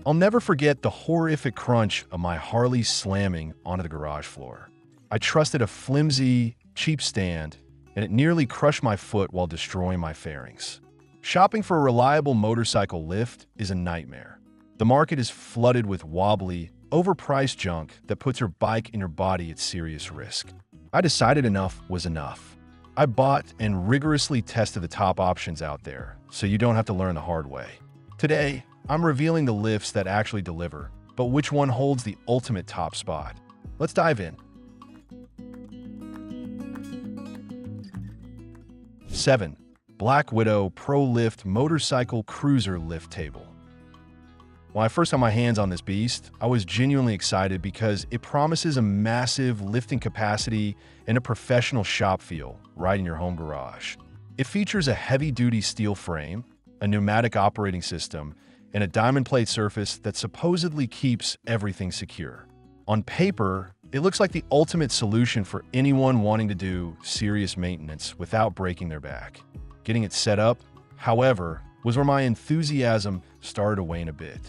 I'll never forget the horrific crunch of my Harley slamming onto the garage floor. I trusted a flimsy, cheap stand, and it nearly crushed my foot while destroying my fairings. Shopping for a reliable motorcycle lift is a nightmare. The market is flooded with wobbly, overpriced junk that puts your bike and your body at serious risk. I decided enough was enough. I bought and rigorously tested the top options out there, so you don't have to learn the hard way. Today, I'm revealing the lifts that actually deliver, but which one holds the ultimate top spot? Let's dive in. 7. Black Widow ProLift Motorcycle Cruiser Lift Table. When I first got my hands on this beast, I was genuinely excited because it promises a massive lifting capacity and a professional shop feel right in your home garage. It features a heavy-duty steel frame, a pneumatic operating system, and a diamond plate surface that supposedly keeps everything secure. On paper, it looks like the ultimate solution for anyone wanting to do serious maintenance without breaking their back. Getting it set up, however, was where my enthusiasm started to wane a bit.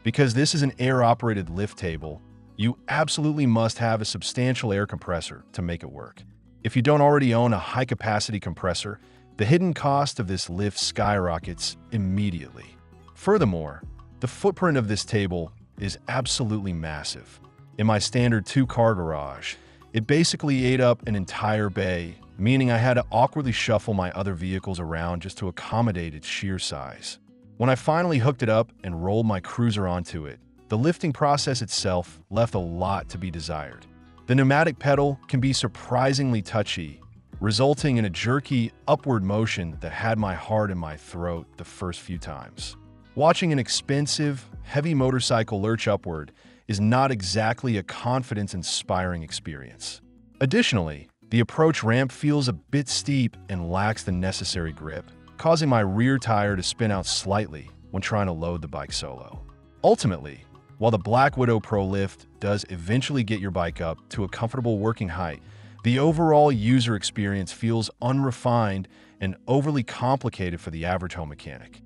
Because this is an air-operated lift table, you absolutely must have a substantial air compressor to make it work. If you don't already own a high-capacity compressor, the hidden cost of this lift skyrockets immediately. Furthermore, the footprint of this table is absolutely massive. In my standard 2-car garage, it basically ate up an entire bay, meaning I had to awkwardly shuffle my other vehicles around just to accommodate its sheer size. When I finally hooked it up and rolled my cruiser onto it, the lifting process itself left a lot to be desired. The pneumatic pedal can be surprisingly touchy, resulting in a jerky upward motion that had my heart in my throat the first few times. Watching an expensive, heavy motorcycle lurch upward is not exactly a confidence-inspiring experience. Additionally, the approach ramp feels a bit steep and lacks the necessary grip, causing my rear tire to spin out slightly when trying to load the bike solo. Ultimately, while the Black Widow ProLift does eventually get your bike up to a comfortable working height, the overall user experience feels unrefined and overly complicated for the average home mechanic.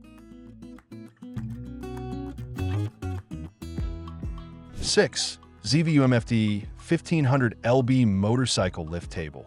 6. ZEEVIUMFT 1500 LB Motorcycle Lift Table.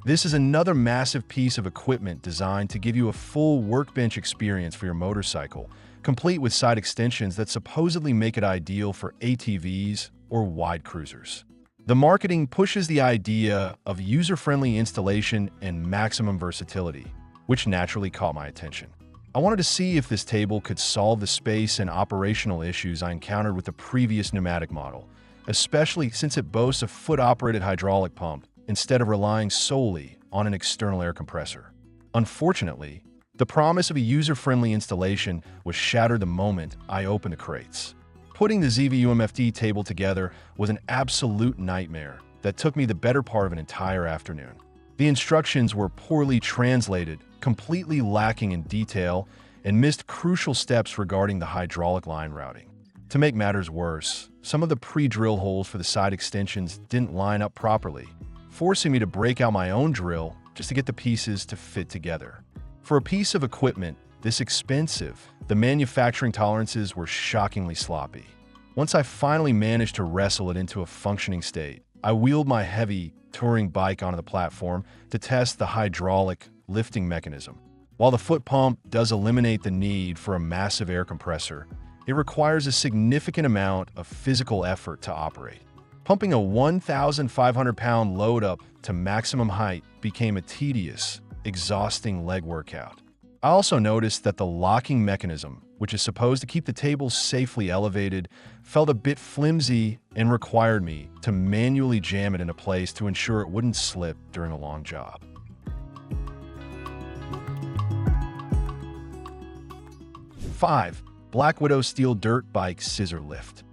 This is another massive piece of equipment designed to give you a full workbench experience for your motorcycle, complete with side extensions that supposedly make it ideal for ATVs or wide cruisers. The marketing pushes the idea of user-friendly installation and maximum versatility, which naturally caught my attention. I wanted to see if this table could solve the space and operational issues I encountered with the previous pneumatic model, especially since it boasts a foot-operated hydraulic pump instead of relying solely on an external air compressor. Unfortunately, the promise of a user-friendly installation was shattered the moment I opened the crates. Putting the ZEEVIUMFT table together was an absolute nightmare that took me the better part of an entire afternoon. The instructions were poorly translated, completely lacking in detail, and missed crucial steps regarding the hydraulic line routing. To make matters worse, some of the pre-drill holes for the side extensions didn't line up properly, forcing me to break out my own drill just to get the pieces to fit together. For a piece of equipment this expensive, the manufacturing tolerances were shockingly sloppy. Once I finally managed to wrestle it into a functioning state, I wheeled my heavy touring bike onto the platform to test the hydraulic lifting mechanism. While the foot pump does eliminate the need for a massive air compressor, it requires a significant amount of physical effort to operate. Pumping a 1,500-pound load up to maximum height became a tedious, exhausting leg workout. I also noticed that the locking mechanism, which is supposed to keep the table safely elevated, felt a bit flimsy and required me to manually jam it into place to ensure it wouldn't slip during a long job. Five, Black Widow Steel Dirt Bike Scissor Lift.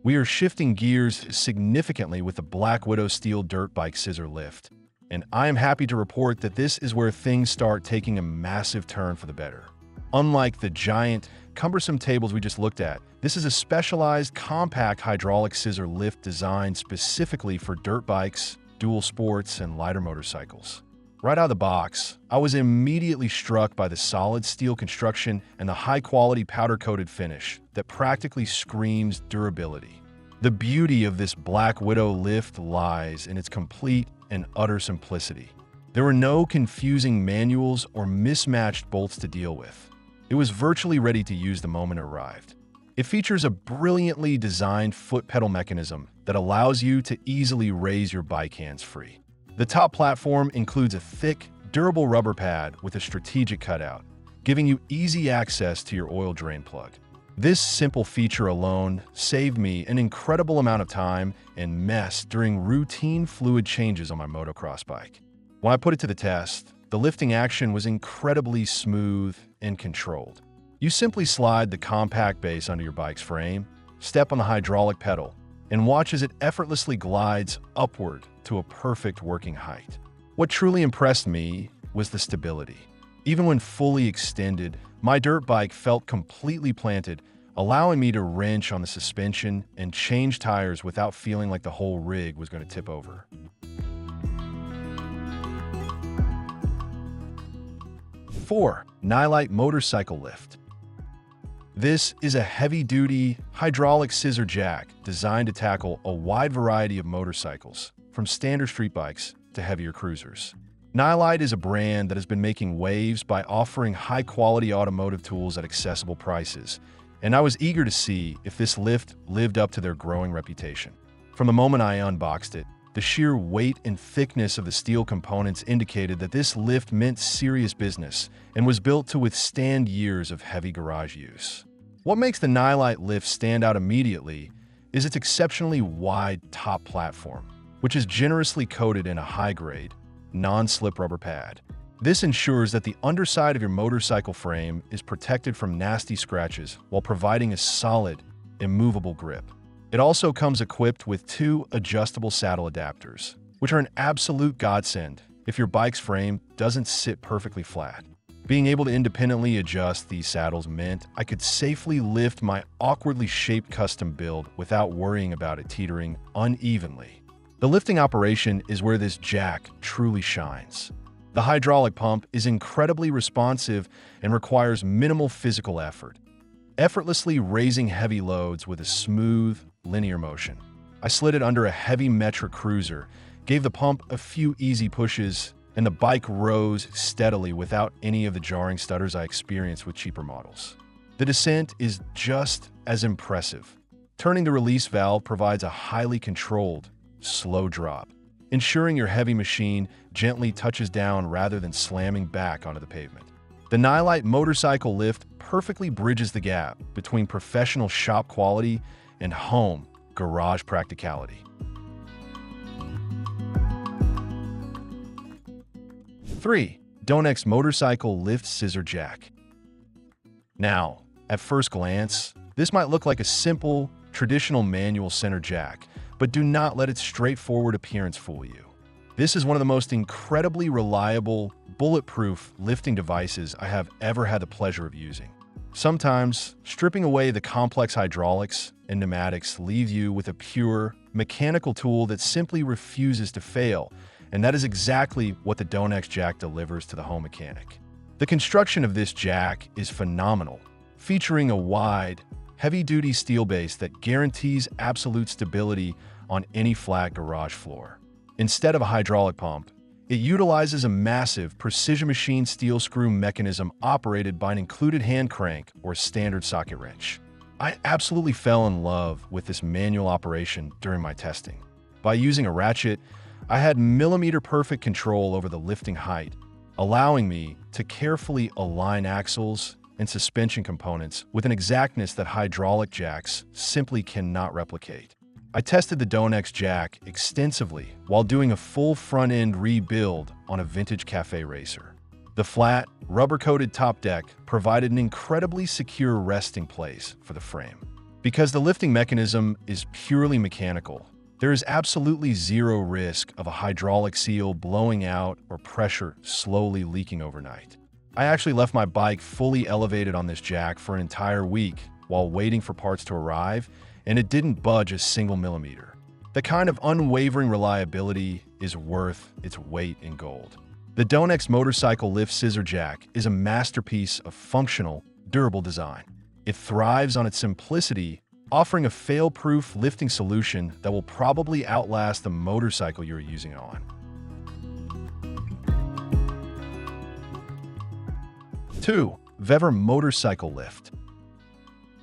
We are shifting gears significantly with the Black Widow Steel Dirt Bike Scissor Lift, and I am happy to report that this is where things start taking a massive turn for the better. Unlike the giant, cumbersome tables we just looked at, this is a specialized, compact hydraulic scissor lift designed specifically for dirt bikes, dual sports, and lighter motorcycles. Right out of the box, I was immediately struck by the solid steel construction and the high-quality powder-coated finish that practically screams durability. The beauty of this Black Widow lift lies in its complete and utter simplicity. There were no confusing manuals or mismatched bolts to deal with. It was virtually ready to use the moment it arrived. It features a brilliantly designed foot pedal mechanism that allows you to easily raise your bike hands-free. The top platform includes a thick, durable rubber pad with a strategic cutout, giving you easy access to your oil drain plug. This simple feature alone saved me an incredible amount of time and mess during routine fluid changes on my motocross bike. When I put it to the test, the lifting action was incredibly smooth and controlled. You simply slide the compact base under your bike's frame, step on the hydraulic pedal, and watch as it effortlessly glides upward to a perfect working height. What truly impressed me was the stability. Even when fully extended, my dirt bike felt completely planted, allowing me to wrench on the suspension and change tires without feeling like the whole rig was going to tip over. 4. Nilight motorcycle lift. This is a heavy-duty hydraulic scissor jack designed to tackle a wide variety of motorcycles, from standard street bikes to heavier cruisers. Nilight is a brand that has been making waves by offering high-quality automotive tools at accessible prices, and I was eager to see if this lift lived up to their growing reputation. From the moment I unboxed it, the sheer weight and thickness of the steel components indicated that this lift meant serious business and was built to withstand years of heavy garage use. What makes the Nilight lift stand out immediately is its exceptionally wide top platform, which is generously coated in a high-grade, non-slip rubber pad. This ensures that the underside of your motorcycle frame is protected from nasty scratches while providing a solid, immovable grip. It also comes equipped with 2 adjustable saddle adapters, which are an absolute godsend if your bike's frame doesn't sit perfectly flat. Being able to independently adjust these saddles meant I could safely lift my awkwardly shaped custom build without worrying about it teetering unevenly. The lifting operation is where this jack truly shines. The hydraulic pump is incredibly responsive and requires minimal physical effort, effortlessly raising heavy loads with a smooth, linear motion. I slid it under a heavy metric cruiser, gave the pump a few easy pushes, and the bike rose steadily without any of the jarring stutters I experienced with cheaper models. The descent is just as impressive. Turning the release valve provides a highly controlled, slow drop, ensuring your heavy machine gently touches down rather than slamming back onto the pavement. The Nilight motorcycle lift perfectly bridges the gap between professional shop quality and home garage practicality. 3. Donext motorcycle lift scissor jack. Now, at first glance, this might look like a simple, traditional manual center jack, but do not let its straightforward appearance fool you. This is one of the most incredibly reliable, bulletproof lifting devices I have ever had the pleasure of using. Sometimes, stripping away the complex hydraulics and pneumatics leave you with a pure, mechanical tool that simply refuses to fail, and that is exactly what the Donext jack delivers to the home mechanic. The construction of this jack is phenomenal, featuring a wide, heavy-duty steel base that guarantees absolute stability on any flat garage floor. Instead of a hydraulic pump, it utilizes a massive precision machine steel screw mechanism operated by an included hand crank or standard socket wrench. I absolutely fell in love with this manual operation during my testing. By using a ratchet, I had millimeter-perfect control over the lifting height, allowing me to carefully align axles and suspension components with an exactness that hydraulic jacks simply cannot replicate. I tested the Donext jack extensively while doing a full front-end rebuild on a vintage cafe racer. The flat, rubber-coated top deck provided an incredibly secure resting place for the frame. Because the lifting mechanism is purely mechanical, there is absolutely zero risk of a hydraulic seal blowing out or pressure slowly leaking overnight. I actually left my bike fully elevated on this jack for an entire week while waiting for parts to arrive, and it didn't budge a single millimeter. The kind of unwavering reliability is worth its weight in gold. The Donext motorcycle lift scissor jack is a masterpiece of functional, durable design. It thrives on its simplicity, offering a fail-proof lifting solution that will probably outlast the motorcycle you're using it on. 2. VEVOR motorcycle lift.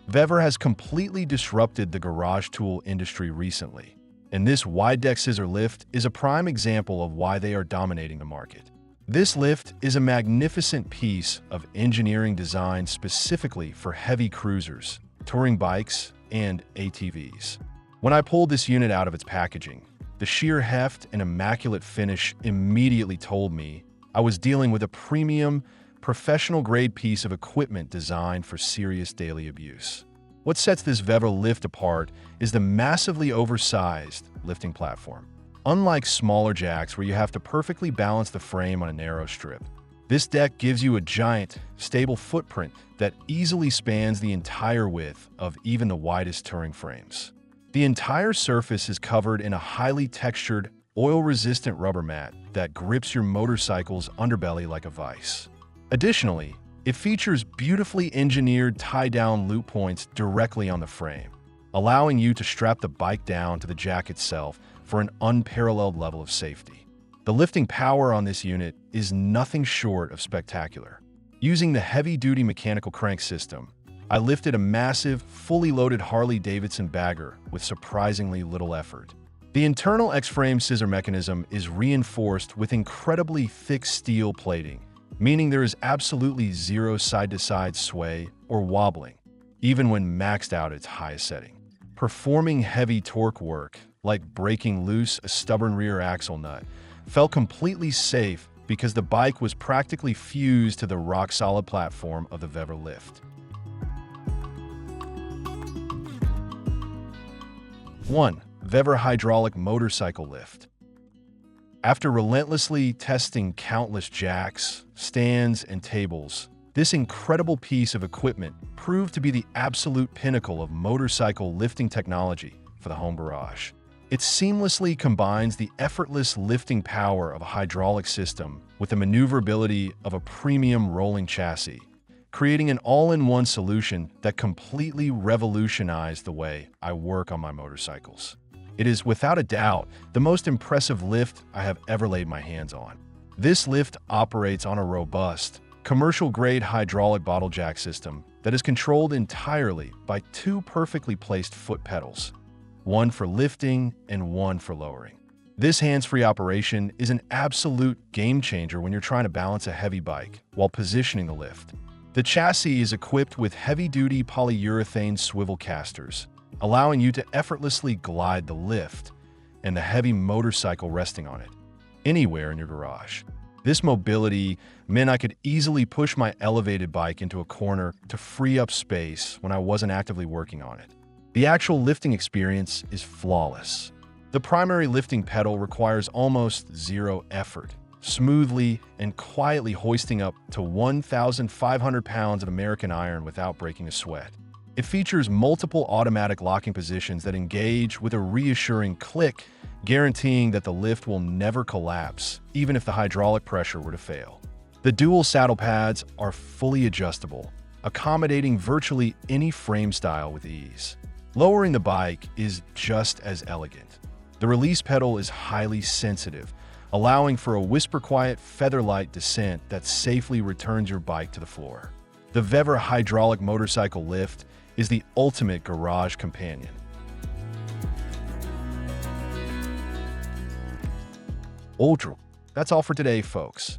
VEVOR has completely disrupted the garage tool industry recently, and this wide-deck scissor lift is a prime example of why they are dominating the market. This lift is a magnificent piece of engineering designed specifically for heavy cruisers, touring bikes, and ATVs. When I pulled this unit out of its packaging, the sheer heft and immaculate finish immediately told me I was dealing with a premium, professional-grade piece of equipment designed for serious daily abuse. What sets this VEVOR lift apart is the massively oversized lifting platform. Unlike smaller jacks where you have to perfectly balance the frame on a narrow strip, this deck gives you a giant, stable footprint that easily spans the entire width of even the widest touring frames. The entire surface is covered in a highly textured, oil-resistant rubber mat that grips your motorcycle's underbelly like a vice. Additionally, it features beautifully engineered tie-down loop points directly on the frame, allowing you to strap the bike down to the jack itself for an unparalleled level of safety. The lifting power on this unit is nothing short of spectacular. Using the heavy-duty mechanical crank system, I lifted a massive, fully loaded Harley Davidson bagger with surprisingly little effort. The internal X-frame scissor mechanism is reinforced with incredibly thick steel plating, meaning there is absolutely zero side-to-side sway or wobbling, even when maxed out at its highest setting. Performing heavy torque work, like breaking loose a stubborn rear axle nut, felt completely safe because the bike was practically fused to the rock-solid platform of the VEVOR lift. 1. VEVOR hydraulic motorcycle lift. After relentlessly testing countless jacks, stands, and tables, this incredible piece of equipment proved to be the absolute pinnacle of motorcycle lifting technology for the home garage. It seamlessly combines the effortless lifting power of a hydraulic system with the maneuverability of a premium rolling chassis, creating an all-in-one solution that completely revolutionized the way I work on my motorcycles. It is, without a doubt, the most impressive lift I have ever laid my hands on. This lift operates on a robust, commercial-grade hydraulic bottle jack system that is controlled entirely by two perfectly placed foot pedals, one for lifting and one for lowering. This hands-free operation is an absolute game-changer when you're trying to balance a heavy bike while positioning the lift. The chassis is equipped with heavy-duty polyurethane swivel casters, allowing you to effortlessly glide the lift and the heavy motorcycle resting on it, anywhere in your garage. This mobility meant I could easily push my elevated bike into a corner to free up space when I wasn't actively working on it. The actual lifting experience is flawless. The primary lifting pedal requires almost zero effort, smoothly and quietly hoisting up to 1,500 pounds of American iron without breaking a sweat. It features multiple automatic locking positions that engage with a reassuring click, guaranteeing that the lift will never collapse, even if the hydraulic pressure were to fail. The dual saddle pads are fully adjustable, accommodating virtually any frame style with ease. Lowering the bike is just as elegant. The release pedal is highly sensitive, allowing for a whisper-quiet, feather-light descent that safely returns your bike to the floor. The VEVOR hydraulic motorcycle lift is the ultimate garage companion. Ultra. That's all for today, folks.